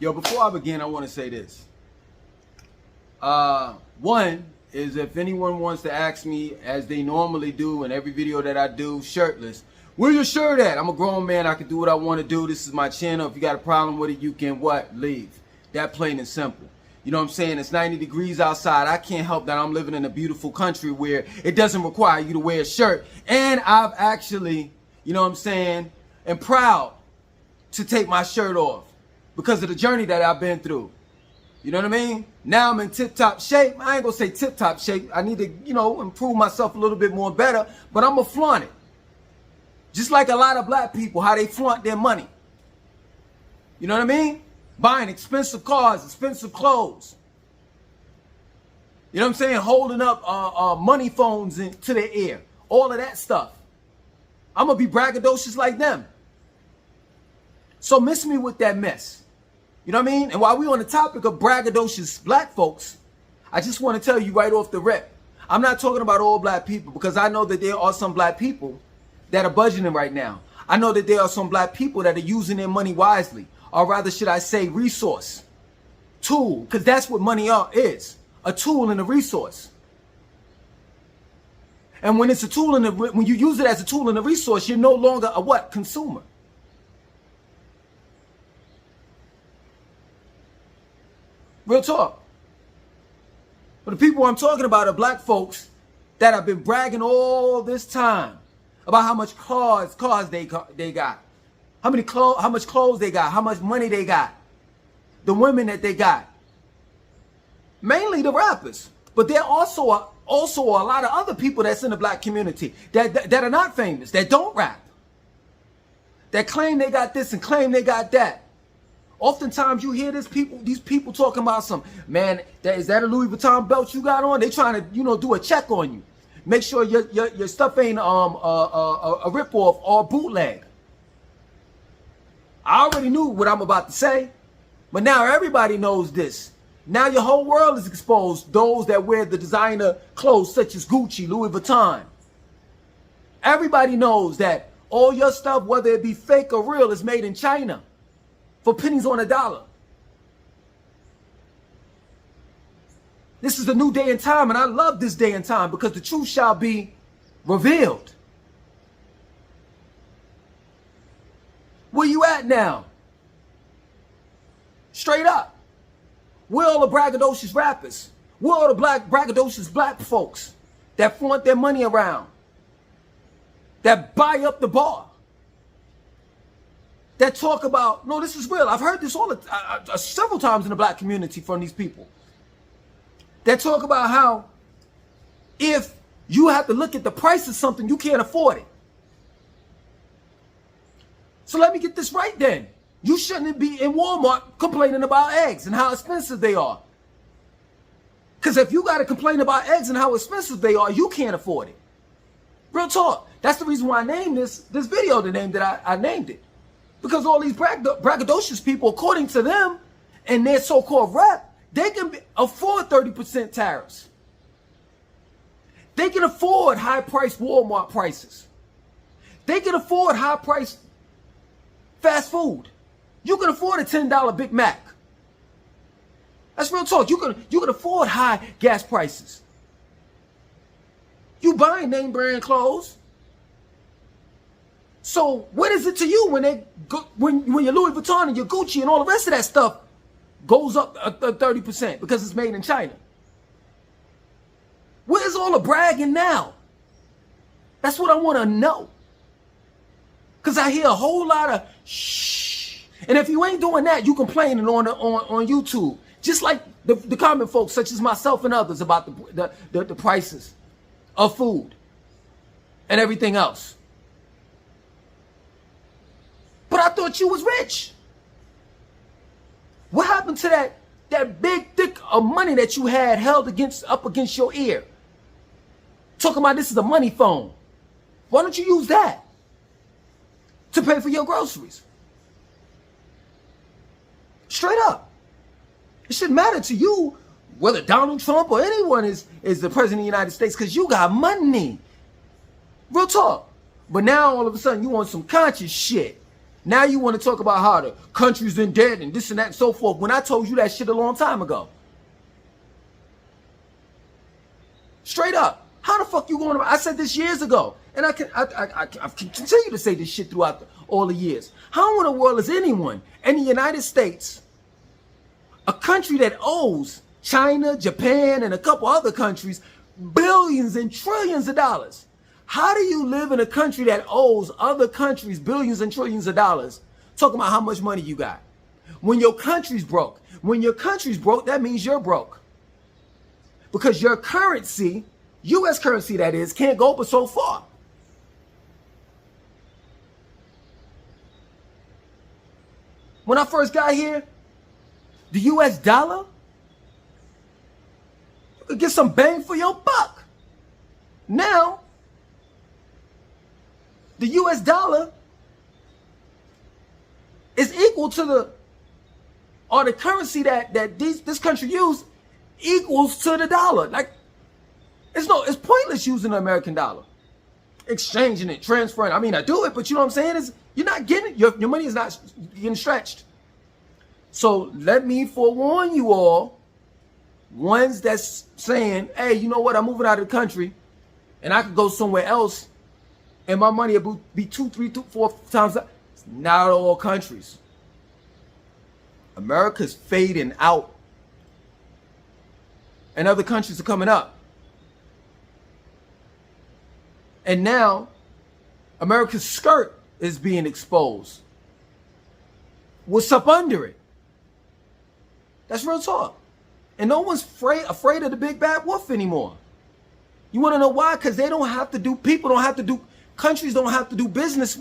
Yo, before I begin, I want to say this. One is if anyone wants to ask me, as they normally do in every video that I do, shirtless, where's your shirt at? I'm a grown man. I can do what I want to do. This is my channel. If you got a problem with it, you can what? Leave. That plain and simple. You know what I'm saying? It's 90 degrees outside. I can't help that I'm living in a beautiful country where it doesn't require you to wear a shirt. And I've actually, you know what I'm saying, am proud to take my shirt off because of the journey that I've been through. You know what I mean? Now I'm in tip-top shape. I ain't gonna say tip-top shape. I need to, you know, improve myself a little bit more better, but I'm gonna flaunt it. Just like a lot of black people, how they flaunt their money. You know what I mean? Buying expensive cars, expensive clothes. You know what I'm saying? Holding up money phones to their ear. All of that stuff. I'm gonna be braggadocious like them. So miss me with that mess. You know what I mean? And while we're on the topic of braggadocious black folks, I just want to tell you right off the rip, I'm not talking about all black people, because I know that there are some black people that are budgeting right now. I know that there are some black people that are using their money wisely, or rather should I say resource, tool, because that's what money is, a tool and a resource. And when it's a tool and when you use it as a tool and a resource, you're no longer a what? Consumer. Real talk. But the people I'm talking about are black folks that have been bragging all this time about how much cars they got, how much clothes they got, how much money they got, the women that they got. Mainly the rappers, but there are also a lot of other people that's in the black community that are not famous, that don't rap, that claim they got this and claim they got that. Oftentimes you hear these people talking about some, man, is that a Louis Vuitton belt you got on? They trying to, you know, do a check on you. Make sure your stuff ain't a ripoff or a bootleg. I already knew what I'm about to say, but now everybody knows this. Now your whole world is exposed, those that wear the designer clothes such as Gucci, Louis Vuitton. Everybody knows that all your stuff, whether it be fake or real, is made in China for pennies on a dollar. This is a new day and time, and I love this day and time because the truth shall be revealed. Where you at now? Straight up. Where all the braggadocious rappers? Where all the braggadocious black folks that flaunt their money around? That buy up the bar? That talk about, no, this is real. I've heard this several times in the black community from these people. That talk about how if you have to look at the price of something, you can't afford it. So let me get this right then. You shouldn't be in Walmart complaining about eggs and how expensive they are. Because if you got to complain about eggs and how expensive they are, you can't afford it. Real talk. That's the reason why I named this video the name that I named it. Because all these braggadocious people, according to them and their so-called rap, they can afford 30% tariffs. They can afford high-priced Walmart prices. They can afford high-priced fast food. You can afford a $10 Big Mac. That's real talk. You can afford high gas prices. You buying name brand clothes. So what is it to you when your Louis Vuitton and your Gucci and all the rest of that stuff goes up 30% because it's made in China? Where's all the bragging now? That's what I want to know. Because I hear a whole lot of shh. And if you ain't doing that, you complaining on YouTube. Just like the common folks such as myself and others about the prices of food and everything else. But I thought you was rich. What happened to that big thick of money that you had held up against your ear? Talking about this is a money phone. Why don't you use that to pay for your groceries? Straight up. It shouldn't matter to you whether Donald Trump or anyone is the president of the United States, because you got money. Real talk. But now all of a sudden you want some conscious shit. Now you want to talk about how the country's in debt and this and that and so forth, when I told you that shit a long time ago. Straight up. How the fuck you going to... I said this years ago. And I can continue to say this shit throughout all the years. How in the world is anyone in the United States, a country that owes China, Japan, and a couple other countries billions and trillions of dollars, how do you live in a country that owes other countries billions and trillions of dollars, talking about how much money you got? When your country's broke. When your country's broke, that means you're broke. Because your currency, U.S. currency that is, can't go but so far. When I first got here, the U.S. dollar, you could get some bang for your buck. Now, the U.S. dollar is equal to the currency that this country use equals to the dollar. Like, it's pointless using the American dollar, exchanging it, transferring. I mean, I do it, but you know what I'm saying? You're not getting it. Your money is not getting stretched. So let me forewarn you all, ones that's saying, hey, you know what? I'm moving out of the country and I could go somewhere else and my money will be 2, 3, 4 times. It's not all countries. America's fading out and other countries are coming up. And now America's skirt is being exposed. What's up under it? That's real talk. And no one's afraid of the big bad wolf anymore. You want to know why? Because they don't have to do, countries don't have to do business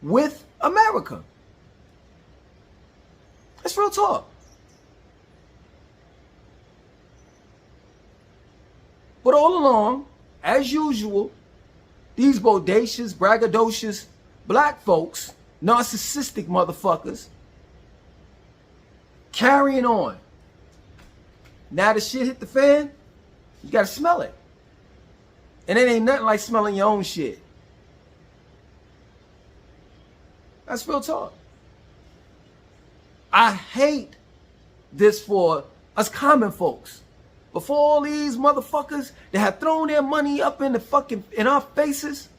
with America. That's real talk. But all along, as usual, these bodacious, braggadocious black folks, narcissistic motherfuckers, carrying on. Now the shit hit the fan, you gotta smell it. And it ain't nothing like smelling your own shit. That's real talk. I hate this for us common folks. But for all these motherfuckers that have thrown their money up in our faces,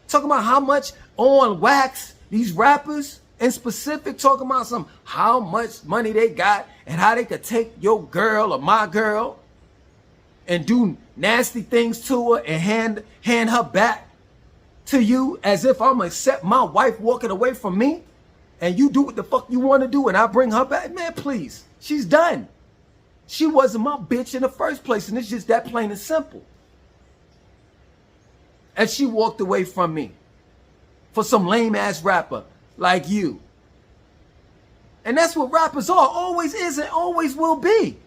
talking about how much on wax these rappers in specific, talking about how much money they got and how they could take your girl or my girl and do nasty things to her and hand her back to you as if I'm gonna accept my wife walking away from me and you do what the fuck you want to do and I bring her back. Man, please. She's done. She wasn't my bitch in the first place, and it's just that plain and simple. And she walked away from me for some lame ass rapper like you. And that's what rappers are, always is and always will be.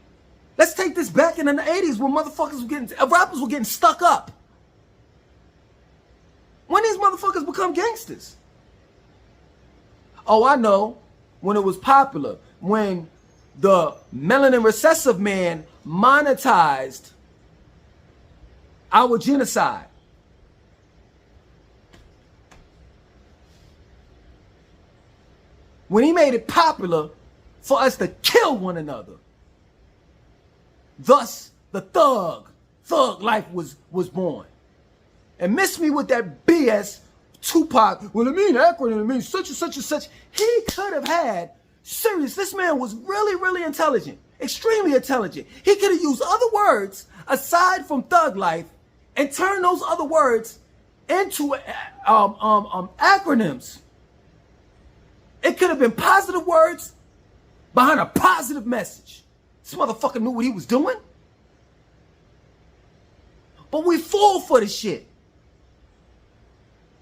Let's take this back in the 80s when rappers were getting stuck up. When these motherfuckers become gangsters? Oh, I know. When it was popular. When the melanin recessive man monetized our genocide. When he made it popular for us to kill one another. Thus, the thug life was born. And miss me with that BS Tupac. Well, it means acronym, it means such and such and such. He could have had, serious, this man was really, really intelligent. Extremely intelligent. He could have used other words aside from thug life and turned those other words into acronyms. It could have been positive words behind a positive message. This motherfucker knew what he was doing. But we fall for the shit.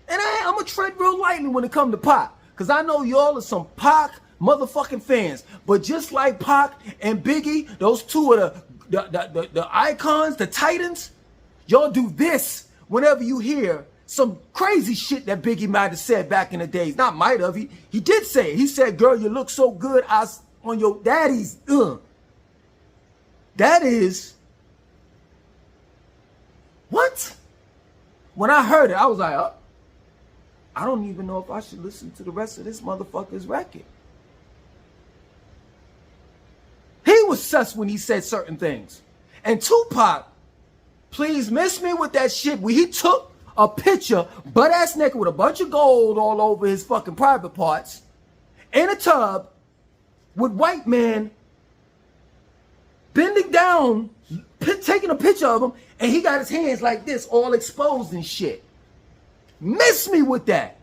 And I'm going to tread real lightly when it comes to Pac. Because I know y'all are some Pac motherfucking fans. But just like Pac and Biggie, those two are the icons, the titans, y'all do this whenever you hear some crazy shit that Biggie might have said back in the days. Not might have. He did say it. He said, girl, you look so good on your daddy's. That is. What? When I heard it, I was like, I don't even know if I should listen to the rest of this motherfucker's record. He was sus when he said certain things. And Tupac, please miss me with that shit where he took a picture, butt-ass naked with a bunch of gold all over his fucking private parts, in a tub, with white men bending down, taking a picture of him, and he got his hands like this, all exposed and shit. Miss me with that.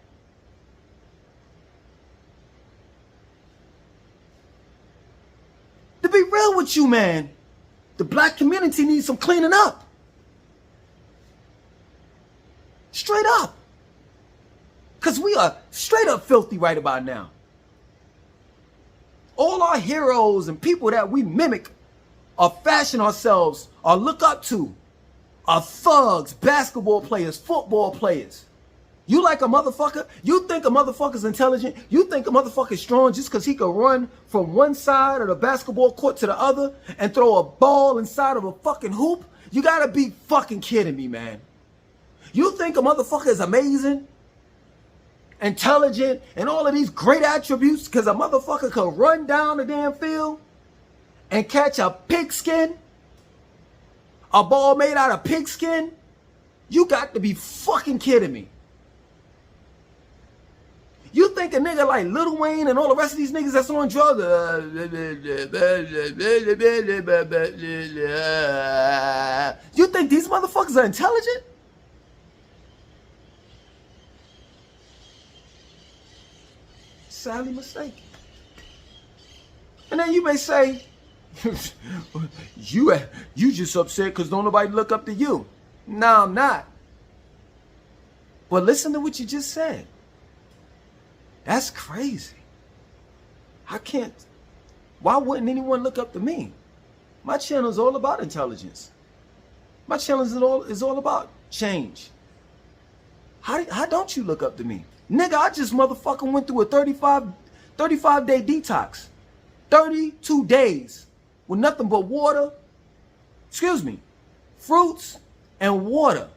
To be real with you, man, the black community needs some cleaning up. Straight up. Because we are straight up filthy right about now. All our heroes and people that we mimic or fashion ourselves or look up to are thugs, basketball players, football players. You like a motherfucker? You think a motherfucker's intelligent? You think a motherfucker's strong just because he can run from one side of the basketball court to the other and throw a ball inside of a fucking hoop? You gotta be fucking kidding me, man. You think a motherfucker is amazing, intelligent, and all of these great attributes because a motherfucker could run down the damn field and catch a pigskin? A ball made out of pigskin? You got to be fucking kidding me. You think a nigga like Lil Wayne and all the rest of these niggas that's on drugs, you think these motherfuckers are intelligent? Sadly mistaken. And then you may say, you just upset because don't nobody look up to you. No, I'm not. But listen to what you just said. That's crazy. Why wouldn't anyone look up to me? My channel is all about intelligence. My channel is all about change. How don't you look up to me? Nigga, I just motherfucking went through a 35-day detox. 32 days with nothing but water, fruits and water.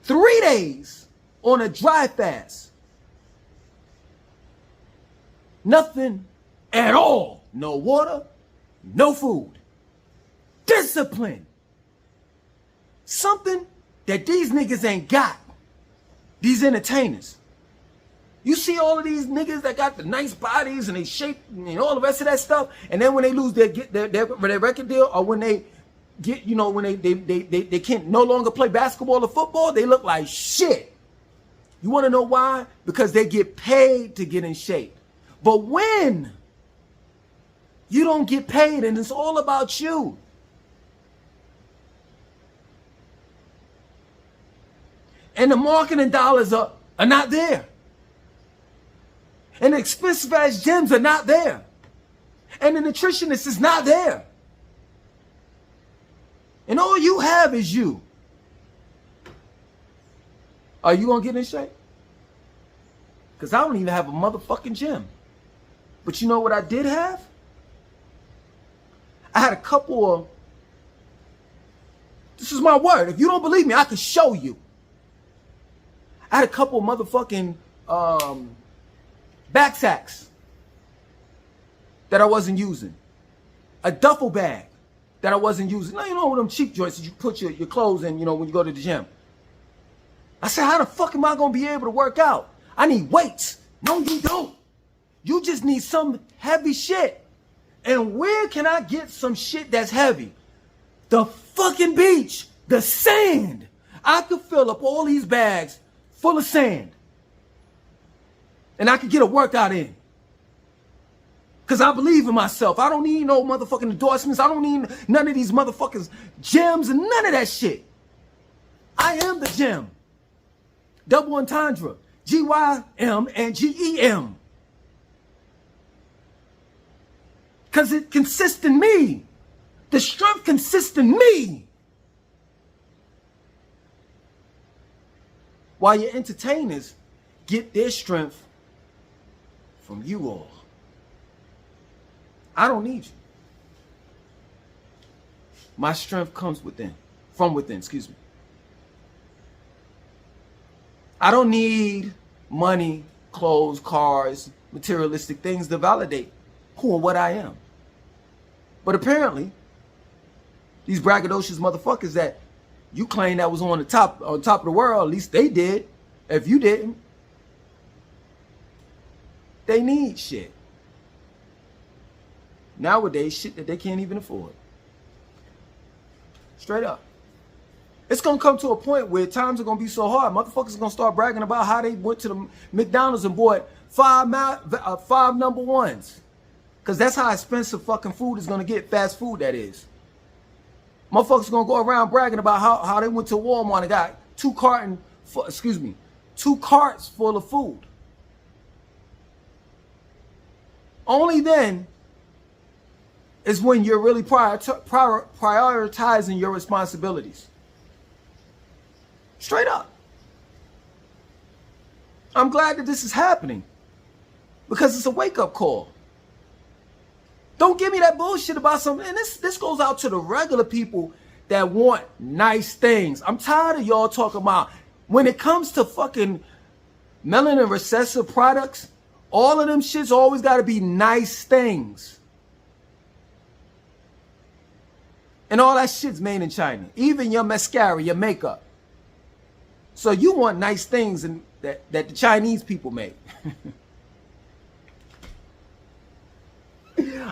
3 days on a dry fast. Nothing at all. No water, no food. Discipline. Something that these niggas ain't got. These entertainers. You see all of these niggas that got the nice bodies and they shape and all the rest of that stuff, and then when they lose their record deal, or when they get, when they can't no longer play basketball or football, they look like shit. You want to know why? Because they get paid to get in shape. But when you don't get paid and it's all about you, and the marketing dollars are not there, and the expensive ass gyms are not there, and the nutritionist is not there, and all you have is you, are you gonna get in shape? Because I don't even have a motherfucking gym. But you know what I did have? I had a couple of, this is my word, if you don't believe me, I can show you. I had a couple of motherfucking back sacks that I wasn't using. A duffel bag that I wasn't using. Now, you know them cheap joints that you put your clothes in, when you go to the gym. I said, how the fuck am I going to be able to work out? I need weights. No, you don't. You just need some heavy shit. And where can I get some shit that's heavy? The fucking beach. The sand. I could fill up all these bags full of sand. And I could get a workout in. Because I believe in myself. I don't need no motherfucking endorsements. I don't need none of these motherfuckers gyms and none of that shit. I am the gym. Double entendre. G-Y-M and G-E-M. Because it consists in me. The strength consists in me. While your entertainers get their strength from you all. I don't need you. My strength comes from within, excuse me. I don't need money, clothes, cars, materialistic things to validate who and what I am. But apparently, these braggadocious motherfuckers that you claim that was on top of the world, at least they did. If you didn't, they need shit. Nowadays, shit that they can't even afford. Straight up. It's going to come to a point where times are going to be so hard, motherfuckers are going to start bragging about how they went to the McDonald's and bought five number ones. Because that's how expensive fucking food is going to get, fast food that is. Motherfuckers going to go around bragging about how they went to Walmart and got two carts full of food. Only then is when you're really prioritizing your responsibilities. Straight up. I'm glad that this is happening because it's a wake-up call. Don't give me that bullshit about something. And this goes out to the regular people that want nice things. I'm tired of y'all talking about when it comes to fucking melanin recessive products, all of them shits always got to be nice things. And all that shit's made in China. Even your mascara, your makeup. So you want nice things that the Chinese people make.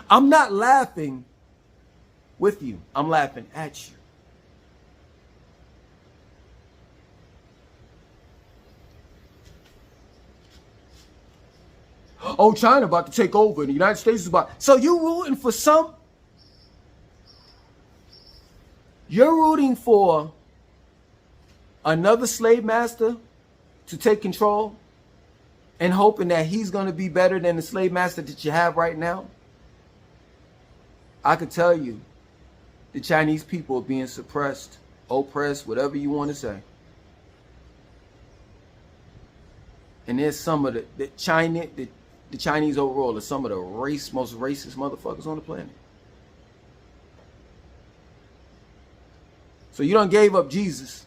I'm not laughing with you. I'm laughing at you. Oh, China about to take over and the United States is about... So you're rooting for some... You're rooting for another slave master to take control and hoping that he's going to be better than the slave master that you have right now? I could tell you the Chinese people are being suppressed, oppressed, whatever you want to say. And there's some of the Chinese overall are some of the most racist motherfuckers on the planet. So you done gave up Jesus.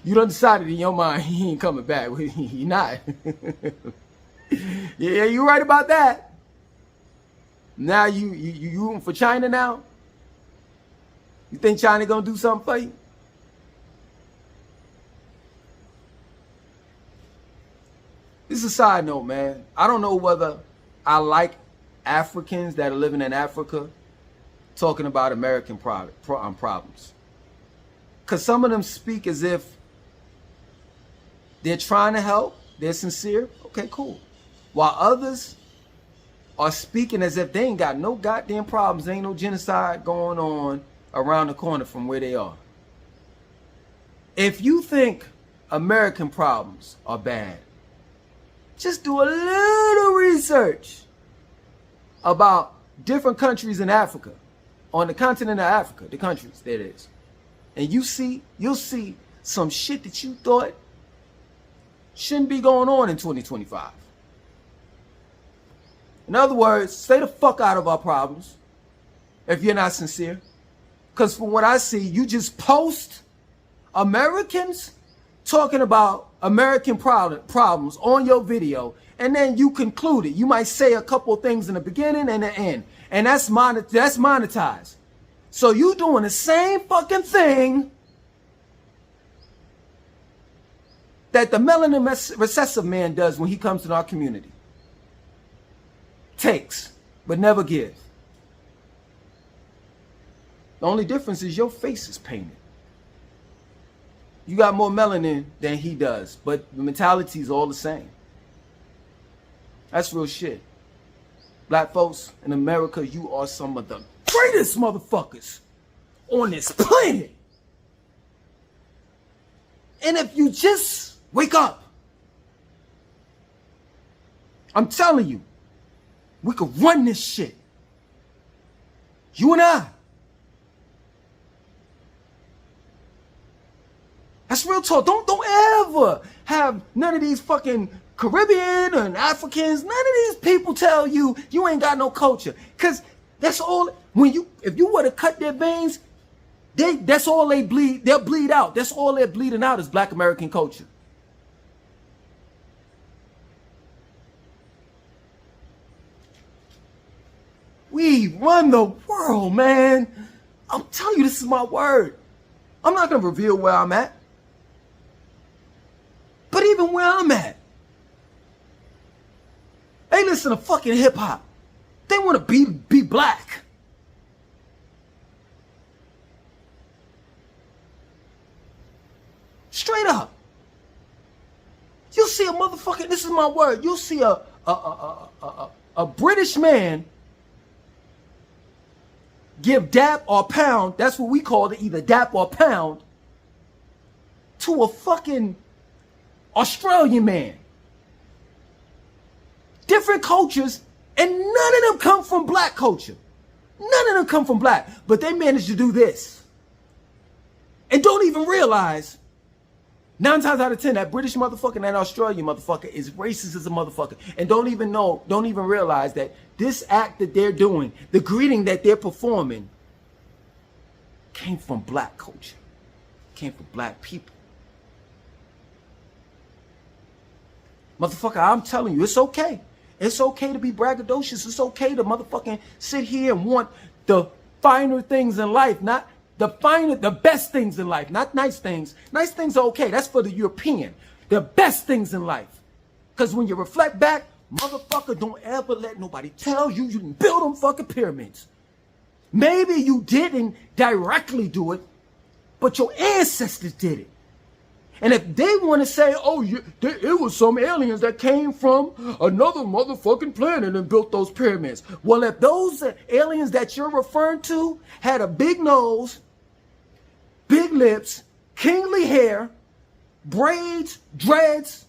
You done decided in your mind he ain't coming back. He not. Yeah, you right about that. Now you rooting for China now? You think China gonna do something for you? This is a side note, man. I don't know whether I like Africans that are living in Africa talking about American problems. Because some of them speak as if they're trying to help, they're sincere. Okay, cool. While others are speaking as if they ain't got no goddamn problems. There ain't no genocide going on around the corner from where they are. If you think American problems are bad, just do a little research about different countries in Africa, on the continent of Africa, the countries, there it is. And you'll see some shit that you thought shouldn't be going on in 2025. In other words, stay the fuck out of our problems if you're not sincere. Because from what I see, you just post Americans talking about American problems on your video, and then you conclude it. You might say a couple of things in the beginning and the end, and that's monetized. So you doing the same fucking thing that the melanin recessive man does when he comes to our community. Takes, but never give. The only difference is your face is painted. You got more melanin than he does, but the mentality is all the same. That's real shit. Black folks in America, you are some of the greatest motherfuckers on this planet. And if you just wake up, I'm telling you, we could run this shit. You and I. That's real talk. Don't ever have none of these fucking Caribbean and Africans, none of these people tell you you ain't got no culture. Cause that's all, if you were to cut their veins, That's all they bleed. They'll bleed out. That's all they're bleeding out is Black American culture. We run the world, man. I'm telling you, this is my word. I'm not going to reveal where I'm at. But even where I'm at, they listen to fucking hip hop. They want to be black. Straight up. You'll see a motherfucking, this is my word, you'll see a British man give dap or pound, that's what we call it, either dap or pound, to a fucking Australian man. Different cultures, and none of them come from black culture. None of them come from black, but they managed to do this. And don't even realize, 9 times out of 10, that British motherfucker and that Australian motherfucker is racist as a motherfucker. And don't even realize that this act that they're doing, the greeting that they're performing, came from black culture, came from black people. Motherfucker, I'm telling you, it's okay. It's okay to be braggadocious. It's okay to motherfucking sit here and want the finer things in life, not the best things in life, not nice things. Nice things are okay. That's for the European. The best things in life. Because when you reflect back, motherfucker, don't ever let nobody tell you didn't build them fucking pyramids. Maybe you didn't directly do it, but your ancestors did it. And if they want to say, oh, it was some aliens that came from another motherfucking planet and built those pyramids. Well, if those aliens that you're referring to had a big nose, big lips, kingly hair, braids, dreads,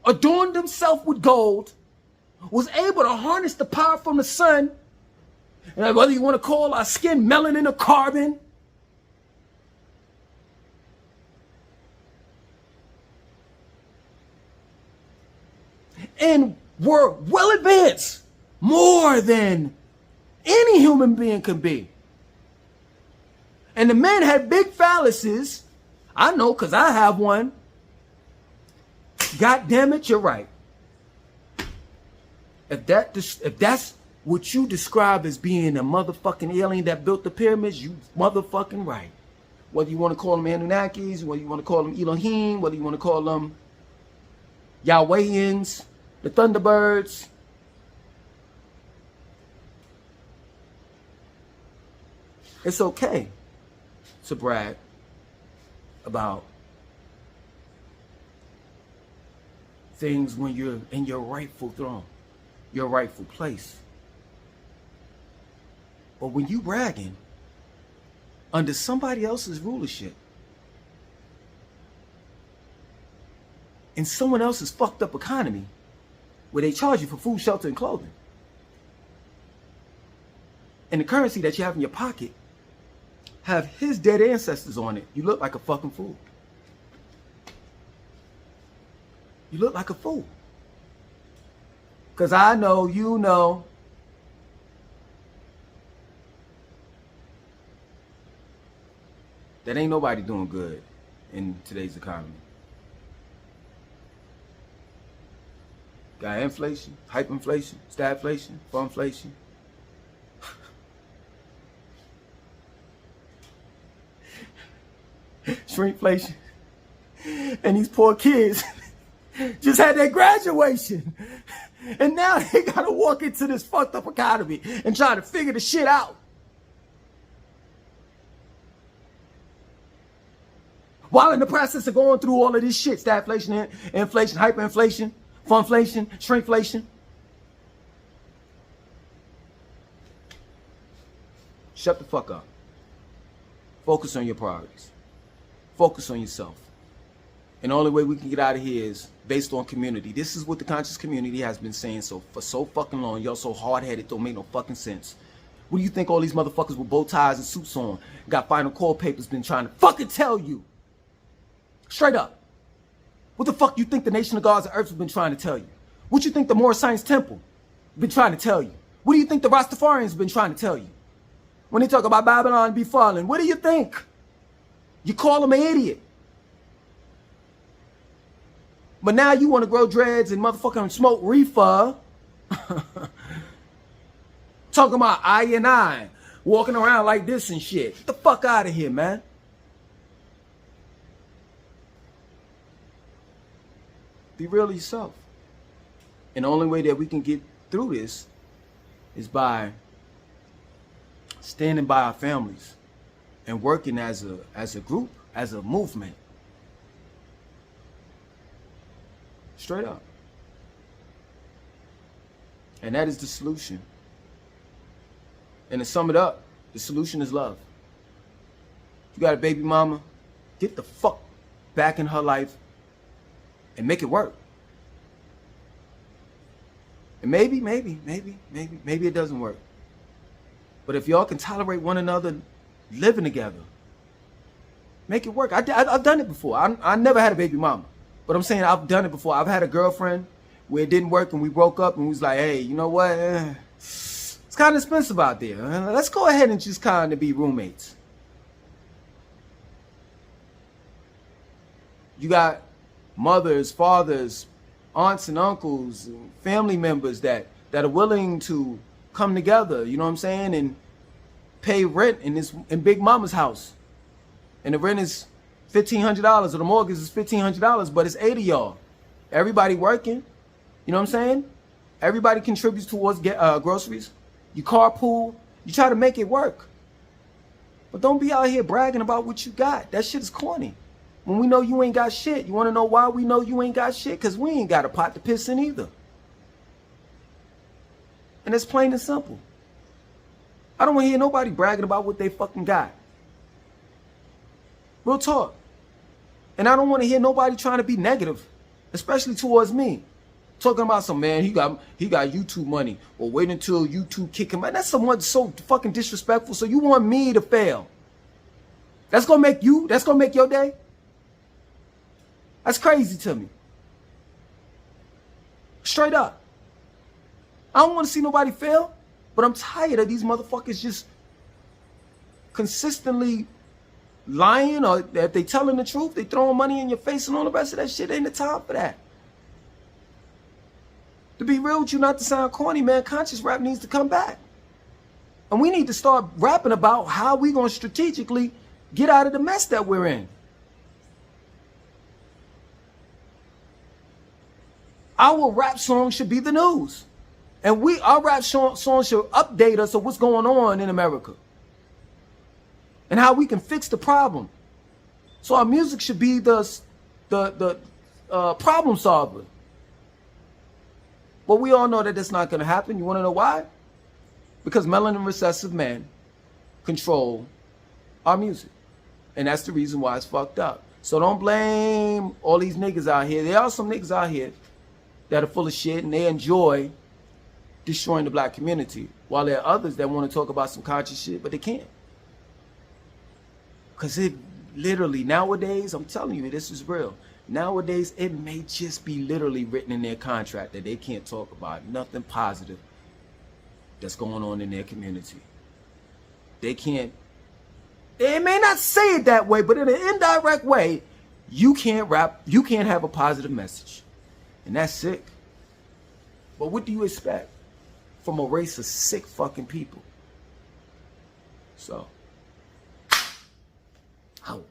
adorned themselves with gold, was able to harness the power from the sun, and whether you want to call our skin melanin or carbon, and were well advanced, more than any human being could be. And the men had big phalluses. I know, because I have one. God damn it, you're right. If that's what you describe as being a motherfucking alien that built the pyramids, you motherfucking right. Whether you want to call them Anunnakis, whether you want to call them Elohim, whether you want to call them Yahwehians, the Thunderbirds. It's okay to brag about things when you're in your rightful throne, your rightful place. But when you bragging under somebody else's rulership, in someone else's fucked up economy, where they charge you for food, shelter, and clothing, and the currency that you have in your pocket have his dead ancestors on it, you look like a fucking fool. You look like a fool. Because I know, you know, that ain't nobody doing good in today's economy. Got inflation, hyperinflation, stagflation, funflation. Shrinkflation. And these poor kids just had their graduation. And now they gotta walk into this fucked up economy and try to figure the shit out. While in the process of going through all of this shit, stagflation, inflation, hyperinflation, funflation, shrinkflation. Shut the fuck up. Focus on your priorities. Focus on yourself. And the only way we can get out of here is based on community. This is what the conscious community has been saying for so fucking long. Y'all so hard-headed, don't make no fucking sense. What do you think all these motherfuckers with bow ties and suits on, got final call papers, been trying to fucking tell you? Straight up. What the fuck you think the Nation of Gods and Earths have been trying to tell you? What you think the Moore Science Temple been trying to tell you? What do you think the Rastafarians have been trying to tell you? When he talk about Babylon be falling, what do you think? You call him an idiot. But now you want to grow dreads and motherfucking smoke reefer. Talking about I, walking around like this and shit. Get the fuck out of here, man. Be real to yourself. And the only way that we can get through this is by standing by our families and working as a group, as a movement. Straight up. And that is the solution. And to sum it up, the solution is love. You got a baby mama, get the fuck back in her life and make it work. And maybe it doesn't work. But if y'all can tolerate one another living together, make it work. I've done it before. I never had a baby mama. But I'm saying I've done it before. I've had a girlfriend where it didn't work and we broke up and we was like, hey, you know what? It's kind of expensive out there. Let's go ahead and just kind of be roommates. You got mothers, fathers, aunts and uncles, and family members that are willing to come together, you know what I'm saying, and pay rent in Big Mama's house. And the rent is $1,500 or the mortgage is $1,500, but it's 8 of y'all. Everybody working, you know what I'm saying? Everybody contributes towards groceries. You carpool, you try to make it work. But don't be out here bragging about what you got. That shit is corny. When we know you ain't got shit, you want to know why we know you ain't got shit? Because we ain't got a pot to piss in either. And it's plain and simple. I don't want to hear nobody bragging about what they fucking got. Real talk. And I don't want to hear nobody trying to be negative, especially towards me. Talking about some man, he got YouTube money, or wait until YouTube kick him out. That's someone so fucking disrespectful. So you want me to fail? That's gonna make your day? That's crazy to me. Straight up. I don't want to see nobody fail, but I'm tired of these motherfuckers just consistently lying, or if they telling the truth, they throwing money in your face and all the rest of that shit. Ain't the time for that. To be real with you, not to sound corny, man, conscious rap needs to come back. And we need to start rapping about how we gonna strategically get out of the mess that we're in. Our rap song should be the news. And our rap song should update us of what's going on in America. And how we can fix the problem. So our music should be the problem solver. But we all know that that's not going to happen. You want to know why? Because melanin recessive men control our music. And that's the reason why it's fucked up. So don't blame all these niggas out here. There are some niggas out here that are full of shit and they enjoy destroying the black community. While there are others that want to talk about some conscious shit, but they can't. Because it literally, nowadays, I'm telling you, this is real. Nowadays, it may just be literally written in their contract that they can't talk about nothing positive that's going on in their community. They can't, they may not say it that way, but in an indirect way, you can't rap, you can't have a positive message. And that's sick. But what do you expect from a race of sick fucking people? So, out.